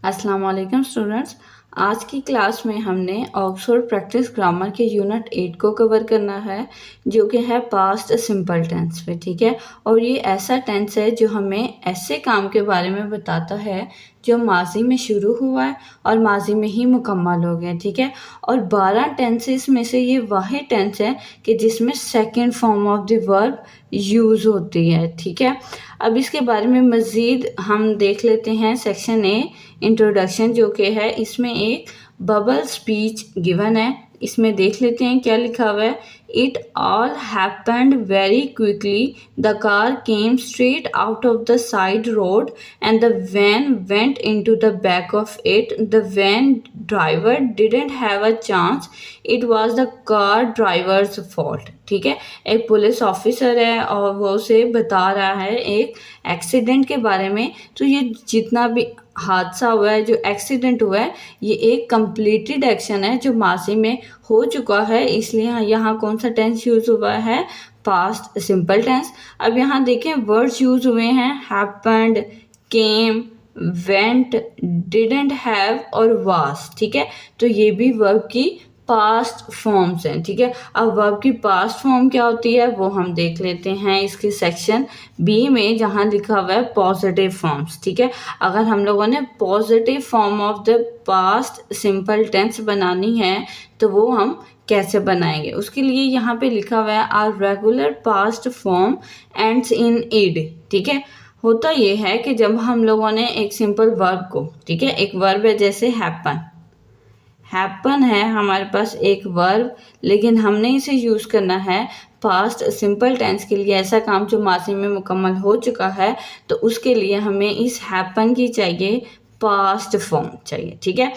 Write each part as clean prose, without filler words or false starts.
अस्सलाम वालेकुम स्टूडेंट्स। आज की क्लास में हमने ऑक्सफोर्ड प्रैक्टिस ग्रामर के यूनिट 8 को कवर करना है, जो कि है पास्ट सिंपल टेंस पे। ठीक है, और ये ऐसा टेंस है जो हमें ऐसे काम के बारे में बताता है जो माजी में शुरू हुआ है और माजी में ही मुकम्मल हो गया। ठीक है, और 12 टेंसेस में से ये वाहिद टेंस है कि जिसमें second form of the verb use होती है। ठीक है, अब इसके बारे में मज़ीद हम देख लेते हैं। सेक्शन ए इंट्रोडक्शन जो कि है, इसमें एक बबल स्पीच गिवन है। इसमें देख लेते हैं क्या लिखा हुआ है। It all happened very quickly, the car came straight out of the side road and the van went into the back of it. The van driver didn't have a chance, it was the car driver's fault. ठीक है, एक police officer है और वो उसे बता रहा है एक एक्सीडेंट के बारे में। तो ये जितना भी हादसा हुआ है, जो एक्सीडेंट हुआ है, ये एक कंप्लीटेड एक्शन है जो माजी में हो चुका है, इसलिए यहाँ कौन सा टेंस यूज हुआ है, पास्ट सिंपल टेंस। अब यहाँ देखें वर्ड्स यूज हुए हैं, happened, came, went, didn't have और वाज। ठीक है, तो ये भी वर्ब की पास्ट फॉर्म्स हैं। ठीक है, अब वर्ब की पास्ट फॉर्म क्या होती है वो हम देख लेते हैं इसके सेक्शन बी में, जहाँ लिखा हुआ है पॉजिटिव फॉर्म्स। ठीक है, अगर हम लोगों ने positive form of the past simple tense बनानी है तो वो हम कैसे बनाएंगे, उसके लिए यहाँ पे लिखा हुआ है our regular past form ends in ed. ठीक है, होता ये है कि जब हम लोगों ने एक सिंपल वर्ब को, ठीक है, एक वर्ब है जैसे हैपन है हमारे पास एक वर्ब, लेकिन हमने इसे यूज़ करना है पास्ट सिंपल टेंस के लिए, ऐसा काम जो माजी में मुकम्मल हो चुका है। तो उसके लिए हमें इस हैपन की चाहिए पास्ट फॉर्म चाहिए। ठीक है,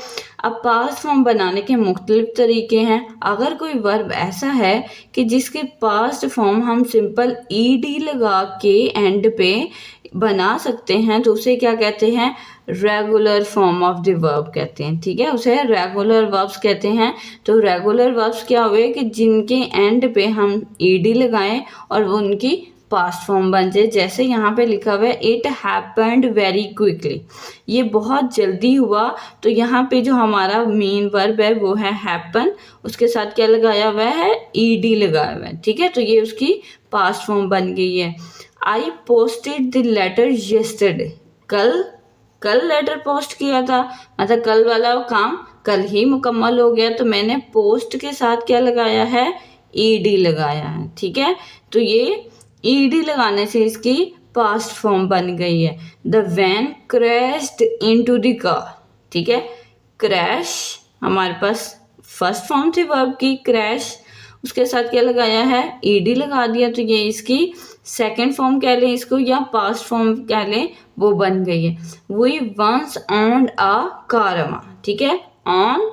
अब पास्ट फॉर्म बनाने के मुख्तलिफ तरीके हैं। अगर कोई वर्ब ऐसा है कि जिसके पास्ट फॉर्म हम सिंपल ईडी लगा के एंड पे बना सकते हैं तो उसे क्या कहते हैं, regular form of the verb कहते हैं। ठीक है, उसे रेगुलर वर्ब्स कहते हैं। तो रेगुलर वर्ब्स क्या हुए कि जिनके एंड पे हम ईडी लगाएं और वो उनकी पास्ट फॉर्म बन जाए। जैसे यहाँ पे लिखा हुआ है इट हैपेंड वेरी क्विकली, ये बहुत जल्दी हुआ। तो यहाँ पे जो हमारा मेन वर्ब है वो है हैपन, उसके साथ क्या लगाया हुआ है, ईडी लगाया हुआ है। ठीक है, तो ये उसकी पास्ट फॉर्म बन गई है। I posted the letter yesterday, कल लेटर पोस्ट किया था, मतलब कल वाला काम कल ही मुकम्मल हो गया। तो मैंने पोस्ट के साथ क्या लगाया है, ईडी लगाया है। ठीक है, तो ये ईडी लगाने से इसकी पास्ट फॉर्म बन गई है। The van crashed into the car. ठीक है, क्रैश हमारे पास फर्स्ट फॉर्म थी वर्ब की क्रैश, उसके साथ क्या लगाया है, ईडी लगा दिया। तो ये इसकी सेकंड फॉर्म कह लें इसको या पास्ट फॉर्म कह लें, वो बन गई है। वी वंस ऑन अ कारवा। ठीक है, ऑन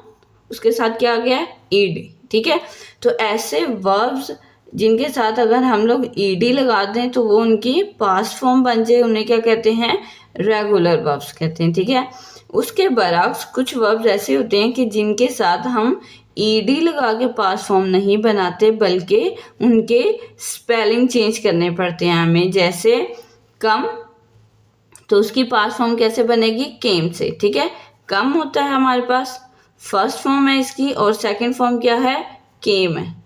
उसके साथ क्या आ गया, ईडी। ठीक है, तो ऐसे वर्ब्स जिनके साथ अगर हम लोग ईडी लगा दें तो वो उनकी पास्ट फॉर्म बन जाए, उन्हें क्या कहते हैं, रेगुलर वर्ब्स कहते हैं। ठीक है, उसके बरक्स कुछ वर्ब्स ऐसे होते हैं कि जिनके साथ हम ईडी लगा के पास्ट फॉर्म नहीं बनाते, बल्कि उनके स्पेलिंग चेंज करने पड़ते हैं हमें। जैसे कम, तो उसकी पास्ट फॉर्म कैसे बनेगी, केम से। ठीक है, कम होता है हमारे पास, फर्स्ट फॉर्म है इसकी, और सेकंड फॉर्म क्या है, केम है।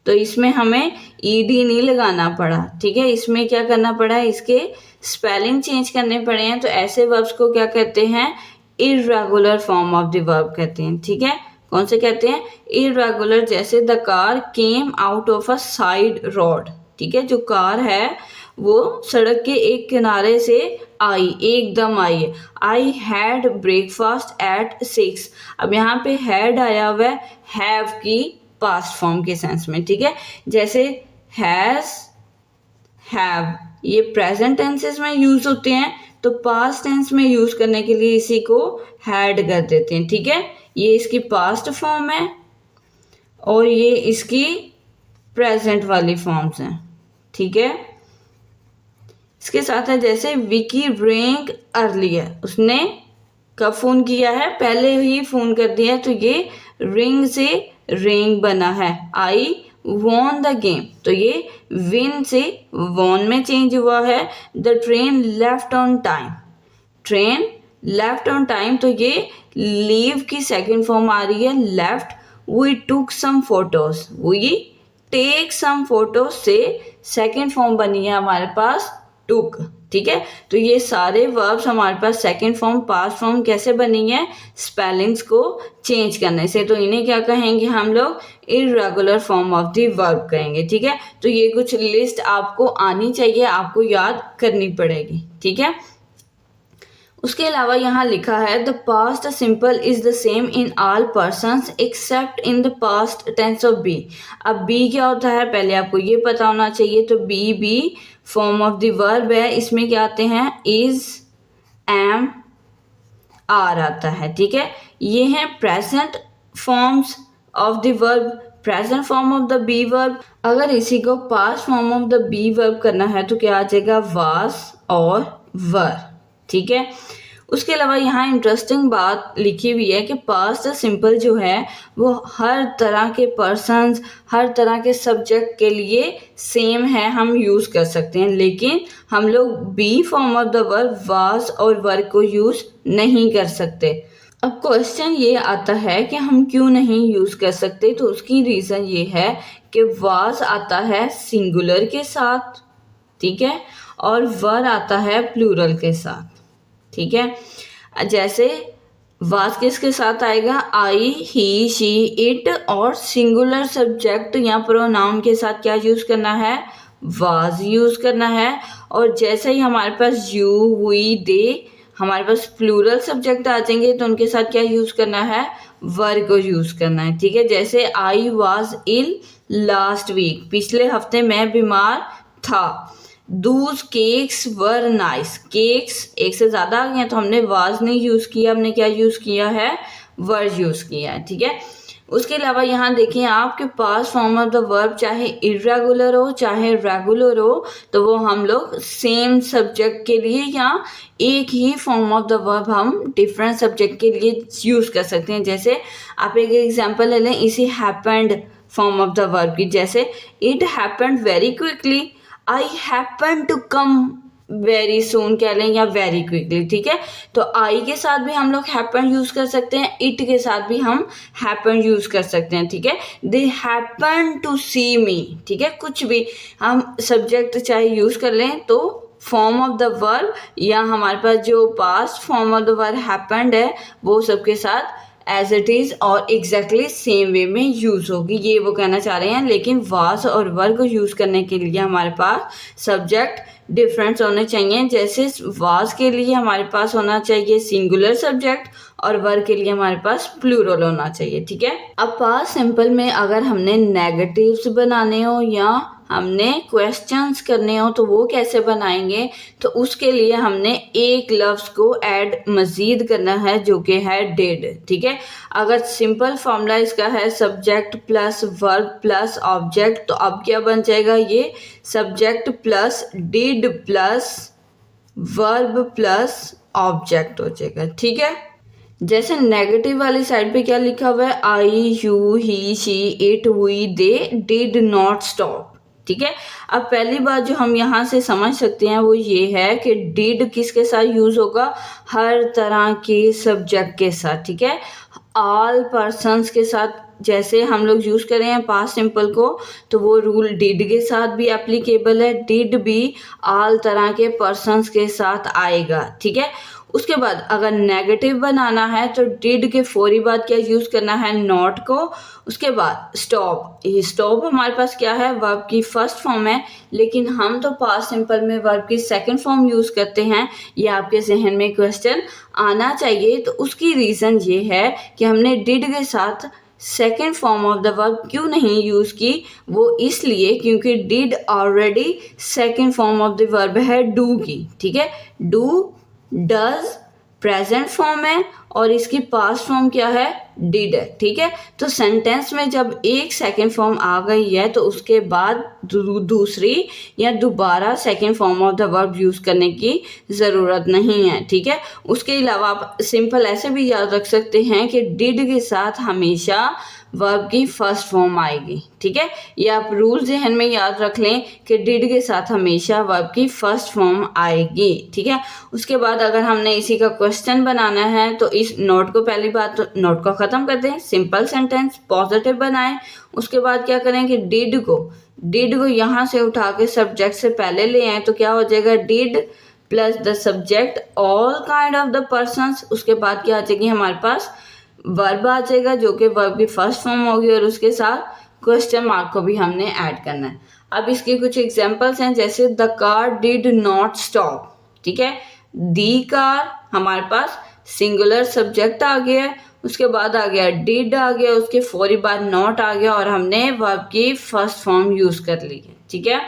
तो इसमें हमें ईडी नहीं लगाना पड़ा। ठीक है, इसमें क्या करना पड़ा है, इसके स्पेलिंग चेंज करने पड़े हैं। तो ऐसे वर्ब्स को क्या कहते हैं, irregular form of the verb कहते हैं। ठीक है, कौन से कहते हैं, इर्रेगुलर। जैसे the car came out of a side road. ठीक है, जो कार है वो सड़क के एक किनारे से आई, एकदम आई है। I had breakfast at 6। अब यहाँ पे हैड आया हुआ है हैव की पास्ट फॉर्म के सेंस में। ठीक है, जैसे हैज, हैव, ये प्रेजेंट टेंसेस में यूज होते हैं, तो पास्ट टेंस में यूज करने के लिए इसी को हैड कर देते हैं। ठीक है, ये इसकी पास्ट फॉर्म है और ये इसकी प्रेजेंट वाली फॉर्म्स हैं। ठीक है, इसके साथ है जैसे विकी रैंग अर्लियर, उसने कब फोन किया है, पहले ही फोन कर दिया, तो ये रिंग से रिंग बना है। आई वॉन द गेम, तो ये विन से वॉन में चेंज हुआ है। The train left on time, train left on time, तो ये लीव की सेकंड फॉर्म आ रही है left. We took some photos, we take some photos से सेकंड फॉर्म बनी है हमारे पास टुक, ठीक है। तो ये सारे वर्ब्स हमारे पास सेकंड फॉर्म पास्ट फॉर्म कैसे बनी है, स्पेलिंग्स को चेंज करने से। तो इन्हें क्या कहेंगे हम लोग, irregular form of the verb कहेंगे, ठीक है। तो ये कुछ लिस्ट आपको आनी चाहिए, आपको याद करनी पड़ेगी, ठीक है। उसके अलावा यहाँ लिखा है the past simple is the same in all persons except in the past tense of be. अब बी क्या होता है पहले आपको ये पता होना चाहिए। तो be form of the verb है, इसमें क्या आते हैं, इज, एम, आर आता है, ठीक है। ये हैं present forms of the verb, present form of the be verb. अगर इसी को past form of the be verb करना है तो क्या आ जाएगा, वाज और वर, ठीक है। उसके अलावा यहाँ इंटरेस्टिंग बात लिखी हुई है कि पास्ट सिंपल जो है वो हर तरह के पर्सन्स, हर तरह के सब्जेक्ट के लिए सेम है, हम यूज़ कर सकते हैं। लेकिन हम लोग be form of the verb was और वर को यूज़ नहीं कर सकते। अब क्वेश्चन ये आता है कि हम क्यों नहीं यूज़ कर सकते, तो उसकी रीज़न ये है कि वाज आता है सिंगुलर के साथ, ठीक है, और वर आता है प्लूरल के साथ, ठीक है। जैसे वाज किसके साथ आएगा, आई, ही, शी, इट, और सिंगुलर सब्जेक्ट या प्रोनाउन के साथ क्या यूज़ करना है, वाज यूज़ करना है। और जैसे ही हमारे पास यू, वी, दे, हमारे पास प्लूरल सब्जेक्ट आ जाएंगे तो उनके साथ क्या यूज़ करना है, वर को यूज़ करना है, ठीक है। जैसे I was ill last week, पिछले हफ्ते मैं बीमार था। Those cakes were nice, cakes एक से ज़्यादा आ गए हैं तो हमने वाज नहीं यूज़ किया, हमने क्या यूज़ किया है, वर यूज़ किया है, ठीक है। उसके अलावा यहाँ देखिए आपके पास फॉर्म ऑफ द वर्ब चाहे इर्रेगुलर हो चाहे रेगुलर हो, तो वो हम लोग सेम सब्जेक्ट के लिए या एक ही फॉर्म ऑफ द वर्ब हम डिफरेंट सब्जेक्ट के लिए यूज़ कर सकते हैं। जैसे आप एक एग्जांपल ले लें इसी happened form of the verb की, जैसे it happened very quickly, I happen to come very soon कह लें या वेरी क्विकली, ठीक है। तो आई के साथ भी हम लोग हैपन यूज़ कर सकते हैं, इट के साथ भी हम हैपन यूज़ कर सकते हैं, ठीक है। दे हैपन टू सी मी, ठीक है। कुछ भी हम सब्जेक्ट चाहे यूज़ कर लें तो फॉर्म ऑफ द वर्ब या हमारे पास जो past form of the verb happened है वो सबके साथ एज इट इज़ और एग्जैक्टली सेम वे में यूज़ होगी, ये वो कहना चाह रहे हैं। लेकिन वाज और वर को यूज़ करने के लिए हमारे पास सब्जेक्ट डिफरेंस होने चाहिए। जैसे वाज के लिए हमारे पास होना चाहिए सिंगुलर सब्जेक्ट और वर के लिए हमारे पास प्लूरल होना चाहिए, ठीक है। अब पास्ट सिंपल में अगर हमने नेगेटिव्स बनाने हो या हमने क्वेश्चंस करने हो तो वो कैसे बनाएंगे, तो उसके लिए हमने एक लफ्ज़ को ऐड मज़ीद करना है जो कि है डिड, ठीक है। अगर सिंपल फॉर्मूला इसका है subject plus verb plus object, तो अब क्या बन जाएगा, ये subject plus did plus verb plus object हो जाएगा, ठीक है। जैसे नेगेटिव वाली साइड पे क्या लिखा हुआ है, I, you, he, she, it, we, they did not stop, ठीक है। अब पहली बात जो हम यहाँ से समझ सकते हैं वो ये है कि डिड किसके साथ यूज़ होगा, हर तरह के सब्जेक्ट के साथ, ठीक है। ऑल पर्सन्स के साथ जैसे हम लोग यूज़ कर रहे हैं पास्ट सिंपल को, तो वो रूल डिड के साथ भी एप्लीकेबल है, डिड भी ऑल तरह के पर्सन्स के साथ आएगा, ठीक है। उसके बाद अगर नेगेटिव बनाना है तो डिड के फौरी बाद क्या यूज़ करना है, नॉट को। उसके बाद स्टॉप, ये स्टॉप हमारे पास क्या है, वर्ब की फर्स्ट फॉर्म है, लेकिन हम तो पास्ट सिंपल में वर्ब की सेकंड फॉर्म यूज़ करते हैं। ये आपके जहन में क्वेश्चन आना चाहिए। तो उसकी रीज़न ये है कि हमने डिड के साथ second form of the verb क्यों नहीं यूज़ की, वो इसलिए क्योंकि did already second form of the verb है डू की, ठीक है। डू डज प्रेजेंट फॉर्म है और इसकी पास्ट फॉर्म क्या है, डिड है, ठीक है। तो सेंटेंस में जब एक सेकेंड फॉर्म आ गई है तो उसके बाद दूसरी या दोबारा second form of the verb use करने की ज़रूरत नहीं है, ठीक है। उसके अलावा आप सिंपल ऐसे भी याद रख सकते हैं कि डिड के साथ हमेशा वर्ब की फर्स्ट फॉर्म आएगी। ठीक है, ये आप रूल जहन में याद रख लें कि डिड के साथ हमेशा वर्ब की फर्स्ट फॉर्म आएगी। ठीक है, उसके बाद अगर हमने इसी का क्वेश्चन बनाना है तो इस नोट को, पहली बात तो नोट को ख़त्म कर दें, सिंपल सेंटेंस पॉजिटिव बनाएं। उसके बाद क्या करें कि डिड को यहाँ से उठा के सब्जेक्ट से पहले ले आए, तो क्या हो जाएगा, did plus the subject all kind of the persons. उसके बाद क्या आ जाएगी हमारे पास, वर्ब आ जाएगा जो कि वर्ब की फर्स्ट फॉर्म होगी, और उसके साथ क्वेश्चन मार्क को भी हमने ऐड करना है। अब इसके कुछ एग्जांपल्स हैं, जैसे the car did not stop. ठीक है, दी कार हमारे पास सिंगुलर सब्जेक्ट आ गया है, उसके बाद आ गया डिड आ गया, उसके फौरी बाद नॉट आ गया, और हमने वर्ब की फर्स्ट फॉर्म यूज कर ली है। ठीक है,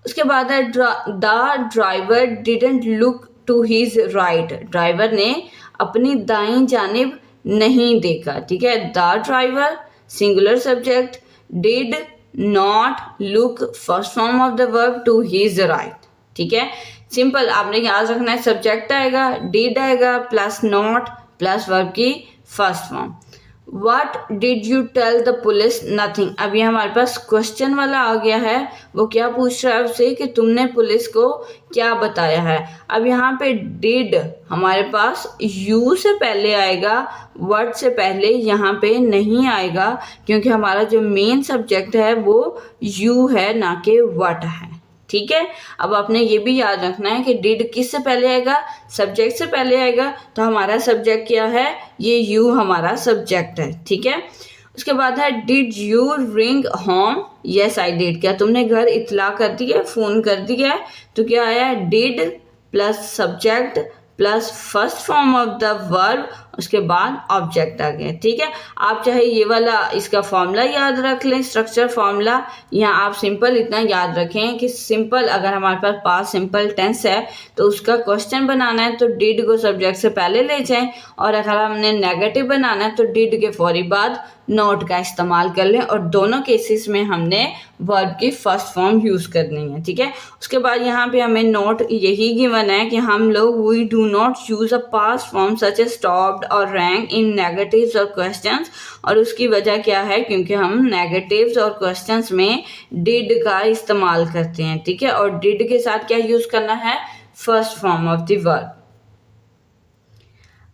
उसके बाद है the driver didn't look to his right. Driver ने अपनी दाईं जानिब नहीं देखा। ठीक है, the driver singular subject, did not look first form of the verb to his right. ठीक है, सिंपल आपने याद रखना है, सब्जेक्ट आएगा, डिड आएगा प्लस नॉट प्लस वर्ब की first form. What did you tell the police? Nothing। अभी हमारे पास क्वेश्चन वाला आ गया है, वो क्या पूछ रहा है उससे कि तुमने पुलिस को क्या बताया है। अब यहाँ पे did हमारे पास you से पहले आएगा, what से पहले यहाँ पे नहीं आएगा, क्योंकि हमारा जो मेन सब्जेक्ट है वो you है, ना कि what है। ठीक है, अब आपने ये भी याद रखना है कि डिड किस से पहले आएगा, सब्जेक्ट से पहले आएगा, तो हमारा सब्जेक्ट क्या है, ये यू हमारा सब्जेक्ट है। ठीक है, उसके बाद है did you ring home? Yes I did. क्या तुमने घर इतला कर दिया, फोन कर दिया है? तो क्या आया, did plus subject plus first form of the verb, उसके बाद ऑब्जेक्ट आ गया। ठीक है, आप चाहे ये वाला इसका फॉर्मूला याद रख लें, स्ट्रक्चर फॉर्मूला, या आप सिंपल इतना याद रखें कि सिंपल अगर हमारे पास पास्ट सिंपल टेंस है तो उसका क्वेश्चन बनाना है तो डिड को सब्जेक्ट से पहले ले जाएं, और अगर हमने नेगेटिव बनाना है तो डिड के फौरी बाद नॉट का इस्तेमाल कर लें, और दोनों केसेस में हमने वर्ब की फर्स्ट फॉर्म यूज़ करनी है। ठीक है, उसके बाद यहाँ पे हमें नोट यही गिवन है कि हम लोग we do not use a past form such a stopped और रैंक इन नेगेटिव्स और क्वेश्चंस। और उसकी वजह क्या है, क्योंकि हम नेगेटिव्स और क्वेश्चंस में डिड का इस्तेमाल करते हैं। ठीक है, और डिड के साथ क्या यूज़ करना है, first form of the verb.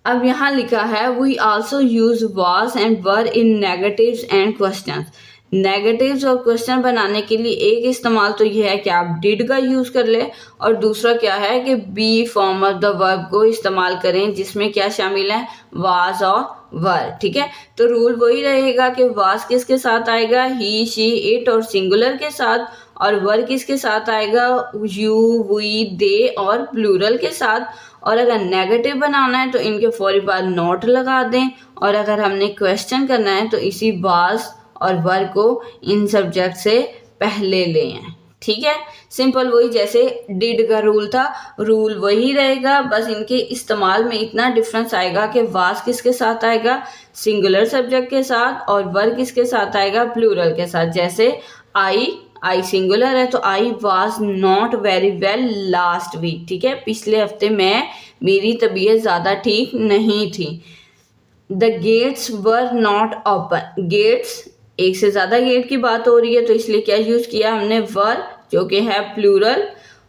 अब यहाँ लिखा है we also use was and were in negatives and questions. Negatives और क्वेश्चन बनाने के लिए एक इस्तेमाल तो ये है कि आप डिड का यूज़ कर ले, और दूसरा क्या है कि be form of the verb को इस्तेमाल करें, जिसमें क्या शामिल है, वाज और वर। ठीक है, तो रूल वही रहेगा कि वाज किसके साथ आएगा, ही शी इट और सिंगुलर के साथ, और वर किसके साथ आएगा, यू वी दे और प्लूरल के साथ। और अगर नेगेटिव बनाना है तो इनके फौरी बाद नॉट लगा दें, और अगर हमने क्वेश्चन करना है तो इसी वाज और वर को इन सब्जेक्ट से पहले ले आए। ठीक है, सिंपल वही जैसे डिड का रूल था, रूल वही रहेगा, बस इनके इस्तेमाल में इतना डिफरेंस आएगा कि वाज किसके साथ आएगा, सिंगुलर सब्जेक्ट के साथ, और वर किसके साथ आएगा, प्लूरल के साथ। जैसे आई सिंगुलर है तो I was not very well last week. ठीक है, पिछले हफ्ते मेरी तबीयत ज़्यादा ठीक नहीं थी। The gates were not open. Gates, एक से ज़्यादा गेट की बात हो रही है तो इसलिए क्या यूज़ किया हमने, वर, जो कि है प्लूरल।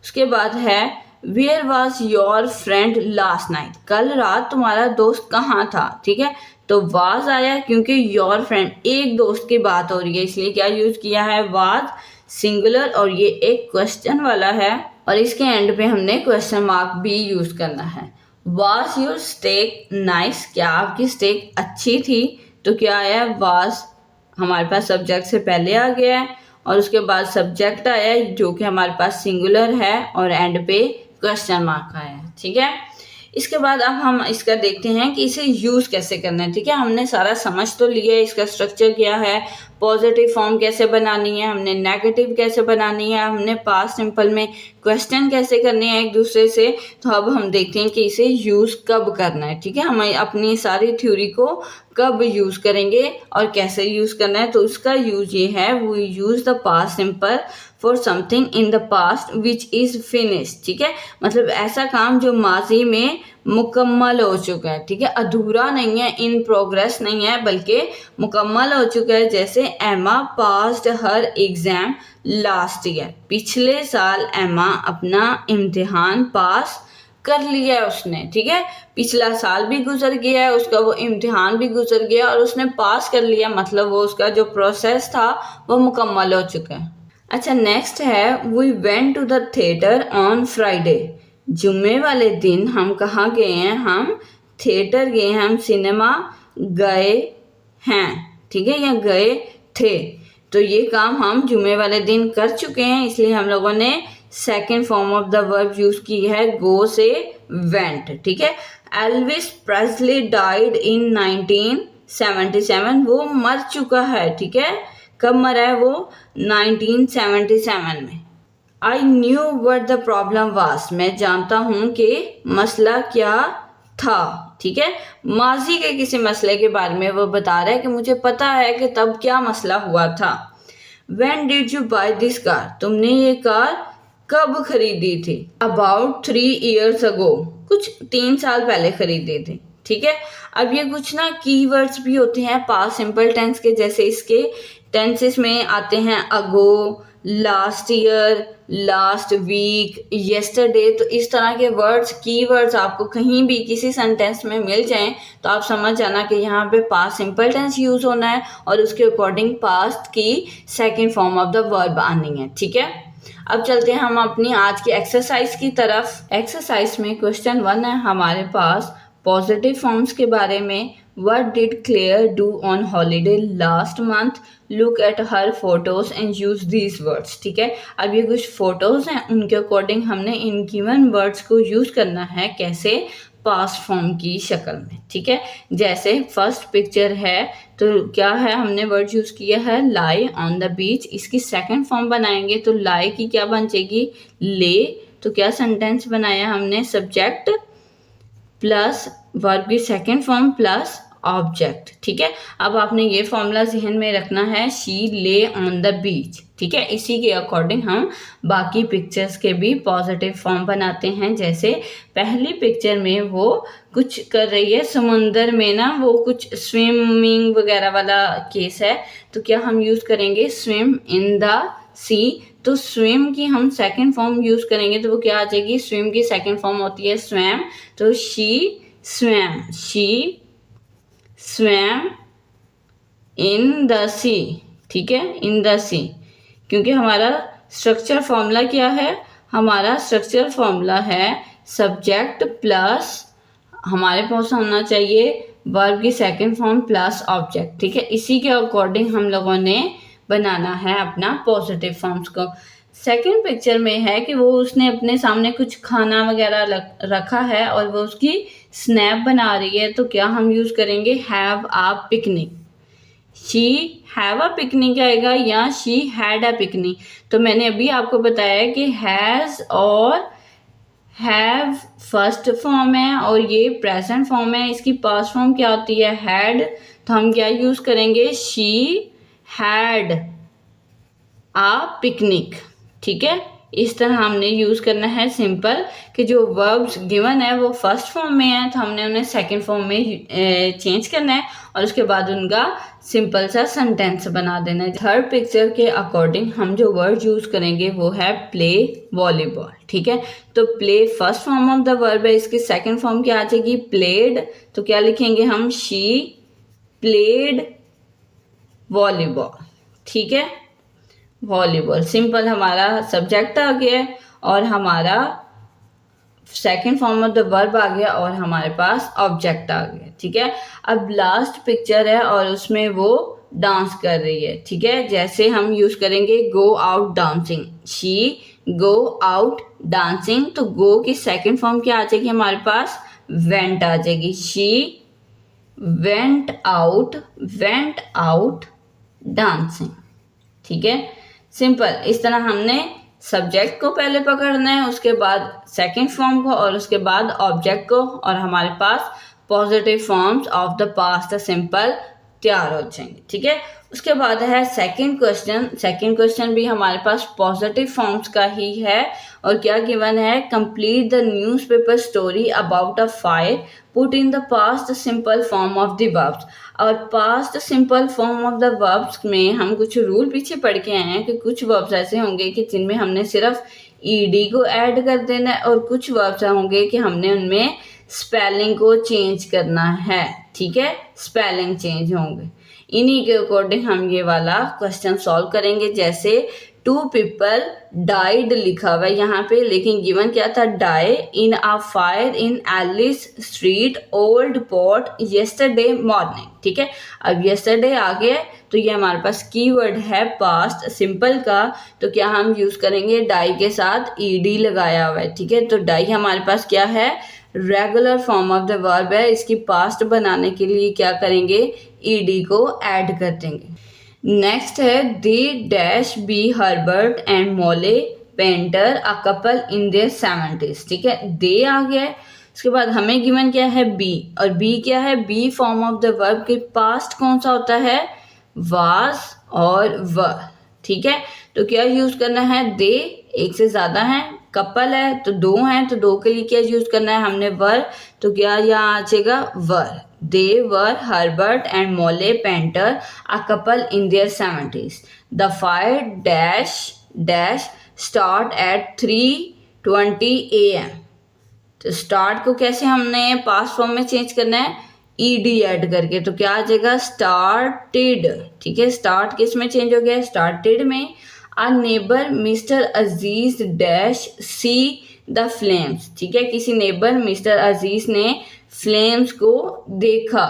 उसके बाद है where was your friend last night? कल रात तुम्हारा दोस्त कहाँ था? ठीक है, तो वाज आया क्योंकि योर फ्रेंड एक दोस्त की बात हो रही है, इसलिए क्या यूज़ किया है, वाज सिंगुलर, और ये एक क्वेश्चन वाला है, और इसके एंड पे हमने क्वेश्चन मार्क भी यूज़ करना है। Was your steak nice? क्या आपकी स्टेक अच्छी थी? तो क्या आया, वाज हमारे पास सब्जेक्ट से पहले आ गया है, और उसके बाद सब्जेक्ट आया जो कि हमारे पास सिंगुलर है, और एंड पे क्वेश्चन मार्क आया है। ठीक है, इसके बाद अब हम इसका देखते हैं कि इसे यूज़ कैसे करना है। ठीक है, हमने सारा समझ तो लिया है, इसका स्ट्रक्चर क्या है, पॉजिटिव फॉर्म कैसे बनानी है, हमने नेगेटिव कैसे बनानी है, हमने पास्ट सिंपल में क्वेश्चन कैसे करने हैं एक दूसरे से। तो अब हम देखते हैं कि इसे यूज़ कब करना है। ठीक है, हमें अपनी सारी थ्योरी को कब यूज़ करेंगे और कैसे यूज़ करना है, तो उसका यूज़ ये है, we use the past simple for something in the past which is finish. ठीक है, मतलब ऐसा काम जो माजी में मुकम्मल हो चुका है, ठीक है, अधूरा नहीं है, इन प्रोग्रेस नहीं है, बल्कि मुकम्मल हो चुका है। जैसे एमा पास्ड हर एग्जाम लास्ट ईयर, पिछले साल एमा अपना इम्तिहान पास कर लिया है उसने, ठीक है, पिछला साल भी गुजर गया है, उसका वो इम्तिहान भी गुजर गया और उसने पास कर लिया, मतलब वो उसका जो प्रोसेस था वो मुकम्मल हो चुका है। अच्छा, नेक्स्ट है we went to the theatre on Friday. जुम्मे वाले दिन हम कहाँ गए हैं? हम थिएटर गए हैं, हम सिनेमा गए हैं, ठीक है, या गए थे। तो ये काम हम जुम्मे वाले दिन कर चुके हैं, इसलिए हम लोगों ने second form of the verb use की है गो से वेंट, ठीक है। एल्विस प्रेस्ली डाइड इन 1977, वो मर चुका है, ठीक है। कब मरा है वो? 1977 में। I knew what the problem was, मैं जानता हूं कि मसला क्या था, ठीक है। माजी के किसी मसले के बारे में वो बता रहा है कि मुझे पता है कि तब क्या मसला हुआ था। When did you buy this car, तुमने ये कार कब खरीदी थी? About 3 years ago, कुछ 3 साल पहले खरीदी थी, ठीक है। अब ये कुछ ना कीवर्ड्स भी होते हैं पास्ट सिंपल टेंस के, जैसे इसके टेंसेस में आते हैं ago, last year, last week, yesterday. तो इस तरह के वर्ड्स, कीवर्ड्स आपको कहीं भी किसी सेंटेंस में मिल जाएं तो आप समझ जाना कि यहाँ पे पास्ट सिंपल टेंस यूज होना है और उसके अकॉर्डिंग पास्ट की second form of the verb आनी है, ठीक है। अब चलते हैं हम अपनी आज की एक्सरसाइज की तरफ। एक्सरसाइज में क्वेश्चन 1 है हमारे पास पॉजिटिव फॉर्म्स के बारे में। What did Claire do on holiday last month? Look at her photos and use these words, ठीक है। अब ये कुछ फोटोज हैं, उनके अकॉर्डिंग हमने इन गिवन वर्ड्स को यूज करना है, कैसे? पास्ट फॉर्म की शक्ल में, ठीक है। जैसे फर्स्ट पिक्चर है तो क्या है, हमने वर्ड यूज किया है लाई ऑन द बीच। इसकी सेकंड फॉर्म बनाएंगे तो लाई की क्या बन जाएगी? ले। तो क्या सेंटेंस बनाया हमने? सब्जेक्ट प्लस वर्ब की सेकंड फॉर्म प्लस ऑब्जेक्ट, ठीक है। अब आपने ये फॉर्मूला जहन में रखना है, शी ले ऑन द बीच, ठीक है। इसी के अकॉर्डिंग हम बाकी पिक्चर्स के भी पॉजिटिव फॉर्म बनाते हैं। जैसे पहली पिक्चर में वो कुछ कर रही है समुंदर में ना, वो कुछ स्विमिंग वगैरह वाला केस है, तो क्या हम यूज करेंगे? स्विम इन द सी। तो स्विम की हम सेकंड फॉर्म यूज करेंगे तो वो क्या आ जाएगी? स्विम की सेकंड फॉर्म होती है स्वैम, तो she swam, she swam in the sea, ठीक है, इन द सी। क्योंकि हमारा स्ट्रक्चर फॉर्मूला क्या है? हमारा स्ट्रक्चर फॉर्मूला है सब्जेक्ट प्लस हमारे पास होना चाहिए वर्ब की सेकंड फॉर्म प्लस ऑब्जेक्ट, ठीक है। इसी के अकॉर्डिंग हम लोगों ने बनाना है अपना पॉजिटिव फॉर्म्स को। सेकंड पिक्चर में है कि वो उसने अपने सामने कुछ खाना वगैरह रखा है और वो उसकी स्नैप बना रही है, तो क्या हम यूज करेंगे? Have a picnic. She have a picnic आएगा या शी हैड अ पिकनिक। तो मैंने अभी आपको बताया कि हैज और हैव फर्स्ट फॉर्म है और ये प्रेजेंट फॉर्म है। इसकी पास्ट फॉर्म क्या होती है? हैड। तो हम क्या यूज करेंगे? शी हैड आ पिकनिक, ठीक है। इस तरह हमने यूज करना है सिंपल कि जो वर्ब्स गिवन है वो फर्स्ट फॉर्म में है तो हमने उन्हें सेकंड फॉर्म में चेंज करना है और उसके बाद उनका सिंपल सा सेंटेंस बना देना है। थर्ड पिक्चर के अकॉर्डिंग हम जो वर्ड यूज करेंगे वो है प्ले वॉलीबॉल, ठीक है। तो play first form of the verb है, इसकी सेकंड फॉर्म क्या आ जाएगी? प्लेड। तो क्या लिखेंगे हम? शी प्लेड वॉलीबॉल, ठीक है। वॉलीबॉल सिंपल हमारा सब्जेक्ट आ गया और हमारा second form of the verb आ गया और हमारे पास ऑब्जेक्ट आ गया, ठीक है। अब लास्ट पिक्चर है और उसमें वो डांस कर रही है, ठीक है। जैसे हम यूज करेंगे go out dancing, she go out dancing. तो गो की सेकंड फॉर्म क्या आ जाएगी हमारे पास? वेंट आ जाएगी, शी वेंट आउट डांसिंग, ठीक है। सिंपल इस तरह हमने सब्जेक्ट को पहले पकड़ना है, उसके बाद सेकंड फॉर्म को और उसके बाद ऑब्जेक्ट को, और हमारे पास positive forms of the past simple तैयार हो जाएंगे, ठीक है। उसके बाद है सेकंड क्वेश्चन। सेकंड क्वेश्चन भी हमारे पास पॉजिटिव फॉर्म्स का ही है और क्या गिवन है, complete the newspaper story about a fire, put in the past simple form of the verbs. और past simple form of the verbs में हम कुछ रूल पीछे पढ़ के आए हैं कि कुछ वर्ब्स ऐसे होंगे कि जिनमें हमने सिर्फ ईडी को ऐड कर देना है और कुछ वर्ब्स होंगे कि हमने उनमें स्पेलिंग को चेंज करना है। ठीक है, स्पेलिंग चेंज होंगे। इन्हीं के अकॉर्डिंग हम ये वाला क्वेश्चन सॉल्व करेंगे। जैसे 2 people died लिखा हुआ है यहाँ पे, लेकिन गिवन क्या था, die in a fire in Alice Street Old Port yesterday morning। ठीक है, अब yesterday आ गया तो ये हमारे पास कीवर्ड है पास्ट सिंपल का, तो क्या हम यूज करेंगे, die के साथ ed लगाया हुआ है। ठीक है, तो die हमारे पास क्या है, regular form of the verb है। इसकी पास्ट बनाने के लिए क्या करेंगे, ईडी को ऐड कर देंगे। नेक्स्ट है they dash be Herbert and Molly Painter a couple in their 70s। ठीक है, दे आ गया है। उसके बाद हमें गिवन क्या है, बी, और बी क्या है, be form of the verb के पास्ट कौन सा होता है, वाज और व। ठीक है, तो क्या यूज करना है, दे एक से ज्यादा है, कपल है तो 2 हैं, तो 2 के लिए क्या यूज करना है हमने, वर, तो क्या यहाँ आ जाएगा वर। दे वर Herbert and Molly Painter a couple in their 70s। The fire dash dash start at 3:20 AM। तो स्टार्ट को कैसे हमने पास्ट फॉर्म में चेंज करना है, ईडी ऐड करके, तो क्या आ जाएगा, स्टार्टेड। ठीक है, स्टार्ट किस में चेंज हो गया, स्टार्टेड में। A neighbour Mr Aziz dash see the flames. ठीक है, किसी नेबर मिस्टर अजीज ने फ्लेम्स को देखा।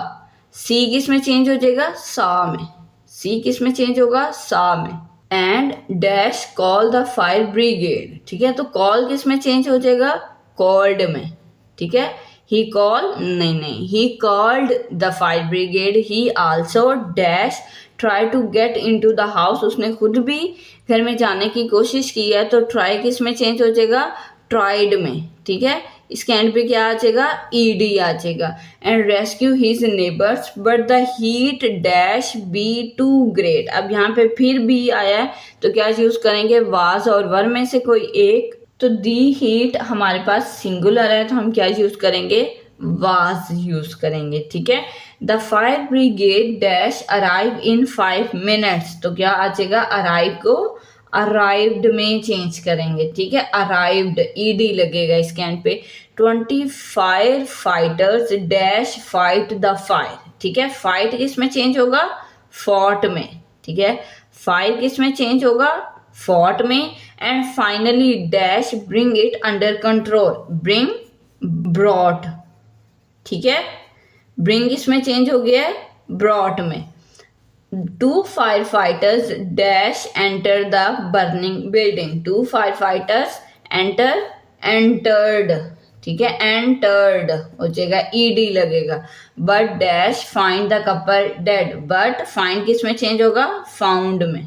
सी किस में चेंज हो जाएगा, सा में। सी किस में चेंज होगा, सा में। And dash call the fire brigade. ठीक है, तो कॉल किस में चेंज हो जाएगा, कॉल्ड में। ठीक है, ही कॉल नहीं, he called the fire brigade. He also dash try to get into the house. उसने खुद भी घर में जाने की कोशिश की है, तो ट्राई किस में चेंज हो जाएगा, ट्राइड में। ठीक है, इसके एंड पे क्या आ जाएगा, ईडी आ जाएगा। And rescue his neighbours but the heat dash be too great. अब यहाँ पे फिर बी आया है, तो क्या यूज करेंगे, वाज और वर में से कोई एक। तो दी हीट हमारे पास सिंगुलर है, तो हम क्या यूज करेंगे, वाज यूज करेंगे। ठीक है, the fire brigade dash arrive in 5 minutes। तो क्या आ जाएगा, अराइव को अराइव्ड में चेंज करेंगे। ठीक है, अराइव्ड ईडी लगेगा इसके एंड पे। 20 fire fighters dash fight the fire. ठीक है, फाइट किस में चेंज होगा, फॉट में। ठीक है, फायर किस में चेंज होगा, फॉट में। And finally dash bring it under control, bring brought. ठीक है, ब्रिंग इसमें चेंज हो गया है, ब्रॉट में। 2 firefighters dash enter the burning building। 2 firefighters entered। ठीक है, entered हो जाएगा, ईडी लगेगा। But dash find the couple dead. But find किस में चेंज होगा, फाउंड में।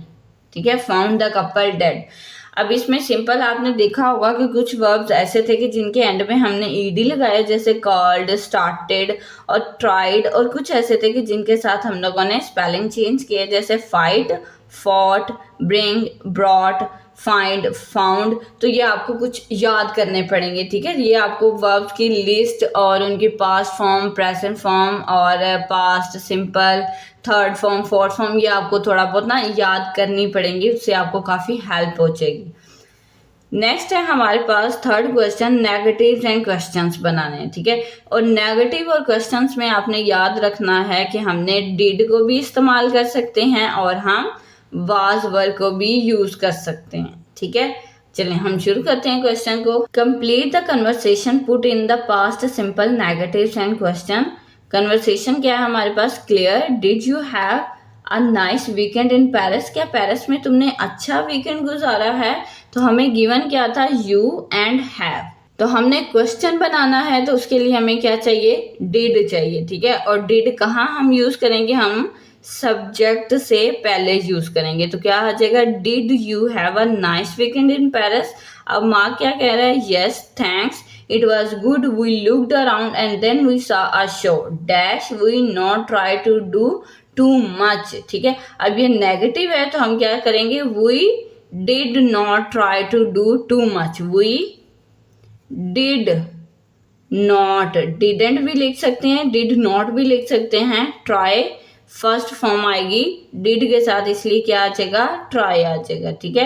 ठीक है, फाउंड द कपल डेड। अब इसमें सिंपल आपने देखा होगा कि कुछ वर्ब्स ऐसे थे कि जिनके एंड में हमने ईडी लगाया, जैसे कॉल्ड, स्टार्टेड और ट्राइड। और कुछ ऐसे थे कि जिनके साथ हम लोगों ने स्पेलिंग चेंज किए, जैसे fight, fought, bring, brought, find, found. तो ये आपको कुछ याद करने पड़ेंगे। ठीक है, ये आपको वर्ब्स की लिस्ट और उनकी पास्ट फॉर्म, प्रेजेंट फॉर्म और past simple, third form, fourth form, ये आपको थोड़ा बहुत ना याद करनी पड़ेंगी, उससे आपको काफ़ी हेल्प हो जाएगी। नेक्स्ट है हमारे पास third question, negative and questions बनाने हैं। ठीक है, और नेगेटिव और क्वेश्चंस में आपने याद रखना है कि हमने डिड को भी इस्तेमाल कर सकते हैं और हम वाज वर्ब को भी यूज कर सकते हैं। ठीक है, चलिए हम शुरू करते हैं क्वेश्चन को। Complete the conversation put in the past simple negative and question. Conversation क्या है हमारे पास, clear, did you have a nice weekend in Paris. क्या पेरिस में तुमने अच्छा वीकेंड गुजारा है। तो हमें गिवन क्या था, यू एंड हैव। तो हमने क्वेश्चन बनाना है, तो उसके लिए हमें क्या चाहिए, डिड चाहिए। ठीक है, और डिड कहाँ हम यूज करेंगे, हम सब्जेक्ट से पहले यूज करेंगे। तो क्या आ जाएगा, did you have a nice weekend in Paris. अब माँ क्या कह रहा है, yes thanks, it was good, we looked around and then we saw a show dash we not try to do too much. ठीक है, अब ये नेगेटिव है, तो हम क्या करेंगे, we did not try to do too much. We did not, didn't भी लिख सकते हैं, did not भी लिख सकते हैं. try फर्स्ट फॉर्म आएगी did के साथ, इसलिए क्या आ जाएगा, try आ जाएगा. ठीक है,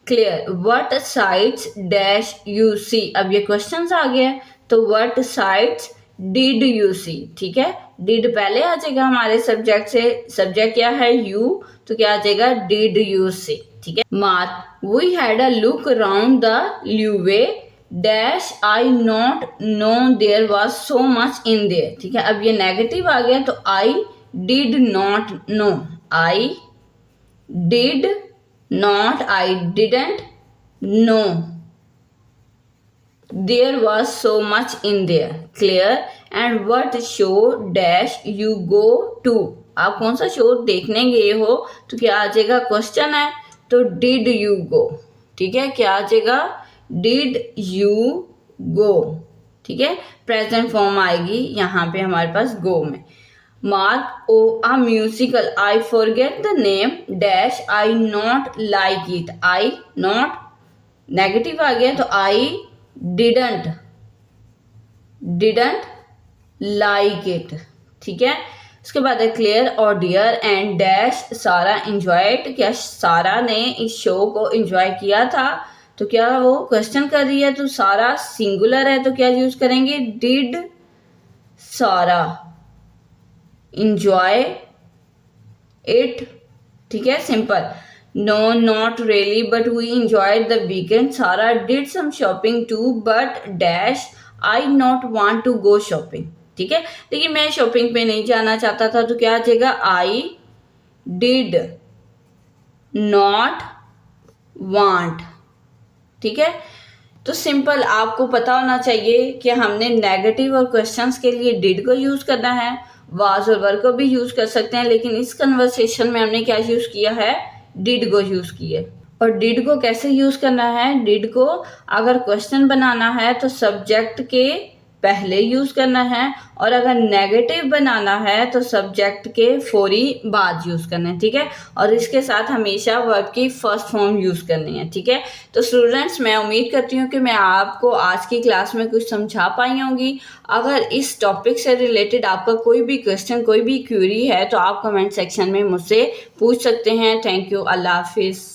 clear. what sites dash you see. अब ये क्वेश्चंस आ गया, तो what sites did you see. ठीक है, did पहले आ जाएगा हमारे सब्जेक्ट से, सब्जेक्ट क्या है, you, तो क्या आ जाएगा, did you see. ठीक है. Mark, we had a look around the Louvre dash I not know there was so much in there. ठीक है, अब ये नेगेटिव आ गया, तो I did not know. I did not, I didn't know there was so much in there. Clear. And what show dash you go to. आप कौन सा शो देखने गए हो, तो क्या आ जाएगा, क्वेश्चन है, तो did you go. ठीक है, क्या आ जाएगा, did you go. ठीक है, प्रेजेंट फॉर्म आएगी यहाँ पे हमारे पास go में. Mark, oh a musical, I forget the name dash I not like it. I not negative आ गया, तो आई डिडंट लाइक इट. ठीक है, उसके बाद है क्लियर. और डियर एंड डैश सारा इंजॉयड. क्या सारा ने इस शो को इंजॉय किया था, तो क्या वो क्वेश्चन कर रही है, तो सारा सिंगुलर है, तो क्या यूज करेंगे, डिड सारा enjoy it. ठीक है, simple. no not really but we enjoyed the weekend. Sara did some shopping too but dash I not want to go shopping. ठीक है, लेकिन मैं शॉपिंग पे नहीं जाना चाहता था, तो क्या आ जाएगा, I did not want. ठीक है, तो सिंपल आपको पता होना चाहिए कि हमने नेगेटिव और क्वेश्चंस के लिए डिड को यूज करना है, वाज और वर को भी यूज कर सकते हैं, लेकिन इस कन्वर्सेशन में हमने क्या यूज किया है, डिड को यूज किया. और डिड को कैसे यूज करना है, डिड को अगर क्वेश्चन बनाना है तो सब्जेक्ट के पहले यूज करना है, और अगर नेगेटिव बनाना है तो सब्जेक्ट के फौरी बाद यूज करना है. ठीक है, और इसके साथ हमेशा वर्ब की फर्स्ट फॉर्म यूज करनी है. ठीक है, तो स्टूडेंट्स, मैं उम्मीद करती हूँ कि मैं आपको आज की क्लास में कुछ समझा पाई होंगी. अगर इस टॉपिक से रिलेटेड आपका कोई भी क्वेश्चन, कोई भी क्वेरी है, तो आप कमेंट सेक्शन में मुझसे पूछ सकते हैं. Thank you. Allah Hafiz.